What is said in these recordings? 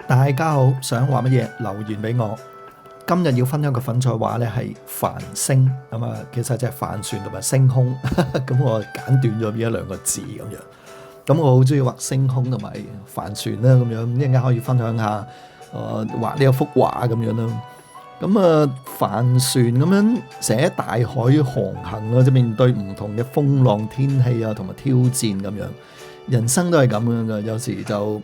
大家好，想畫乜嘢留言俾我。今日要分享嘅粉彩畫咧係帆星咁啊，其實就係帆船同埋星空咁我簡短咗呢一兩個字咁樣。咁我好中意畫星空同埋帆船啦，咁樣一陣間可以分享下畫呢一幅畫咁樣啦。咁帆船咁樣成日喺大海航行啦，即係面對唔同嘅風浪天氣啊，同埋挑戰咁樣。人生都係咁樣噶，有時就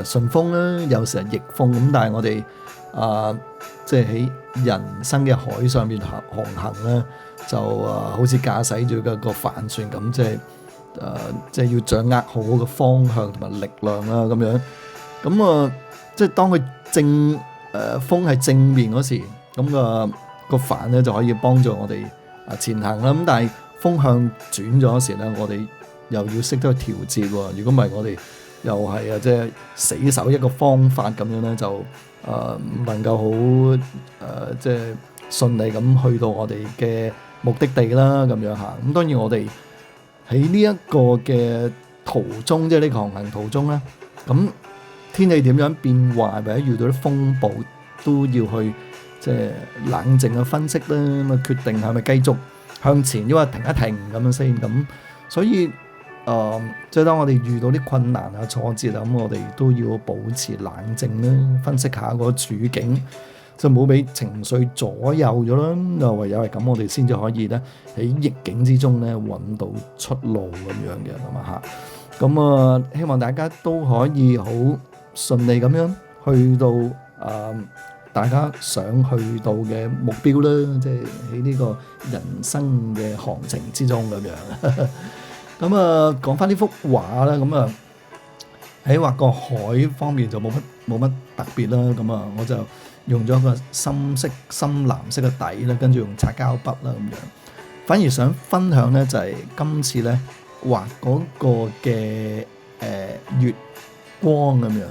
順風啦，有時係逆風咁，但係我哋即係喺人生嘅海上面航行咧，就好似駕駛住個帆船咁，即係要掌握好個方向同埋力量啦咁樣。咁即係當佢風係正面嗰時，咁個帆咧就可以幫助我哋前行啦。咁但係風向轉咗嗰時咧，我哋又要識得去調節喎。如果唔係，我哋又係即係死守一個方法咁樣咧，就唔能夠好即係順利咁去到我哋嘅目的地啦咁樣嚇。咁當然我哋喺呢一個嘅途中，即係呢個航行途中咧，咁天氣點樣變壞或者遇到啲風暴，都要去即係冷靜去分析啦，咁啊決定係咪繼續向前，抑或停一停咁樣先。咁所以即係當我哋遇到啲困難啊、挫折啊，咁我哋都要保持冷靜啦，分析下個處境，就冇俾情緒左右咗啦。唯有係咁，我哋先至可以咧喺逆境之中咧揾到出路咁樣嘅咁啊嚇。咁希望大家都可以好順利咁樣去到大家想去到嘅目標啦，即係喺呢個人生嘅航程之中咁樣。咁講翻呢幅畫啦，咁喺畫個海方面就冇乜特別啦。咁我就用咗個深藍色嘅底啦，跟住用擦膠筆啦咁樣。反而想分享咧就係今次咧畫嗰個嘅月光咁樣。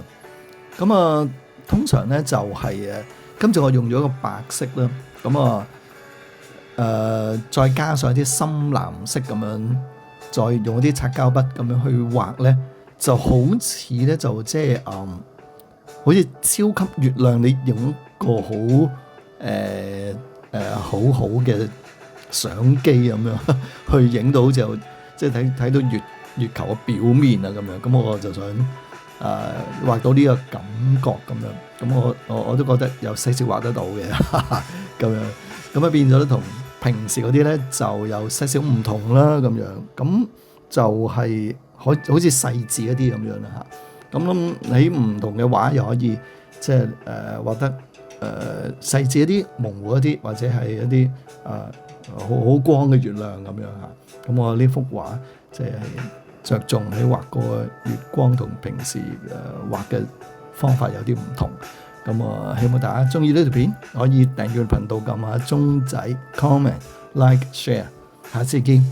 咁通常咧就係今次我用咗個白色啦，咁再加上啲深藍色咁樣。再用啲擦膠筆咁樣去畫咧，就好似咧就即係好似超級月亮，你用一個好好嘅相機咁樣去影到，就即係睇到月球嘅表面啊咁樣。咁我就想畫到呢個感覺咁樣。咁我都覺得有少少畫得到嘅咁樣。咁變咗咧同平時嗰啲咧就有些少唔同啦咁樣，咁就係好似細緻一啲咁樣啦嚇。咁喺唔同嘅畫又可以即係畫得細緻一啲、模糊一啲，或者係一啲好光嘅月亮咁樣嚇。咁我呢幅畫即係着重喺畫個月光，同平時畫嘅方法有啲唔同。咁希望大家中意呢條片，可以訂閱頻道，撳下鐘仔 comment like share， 下次見。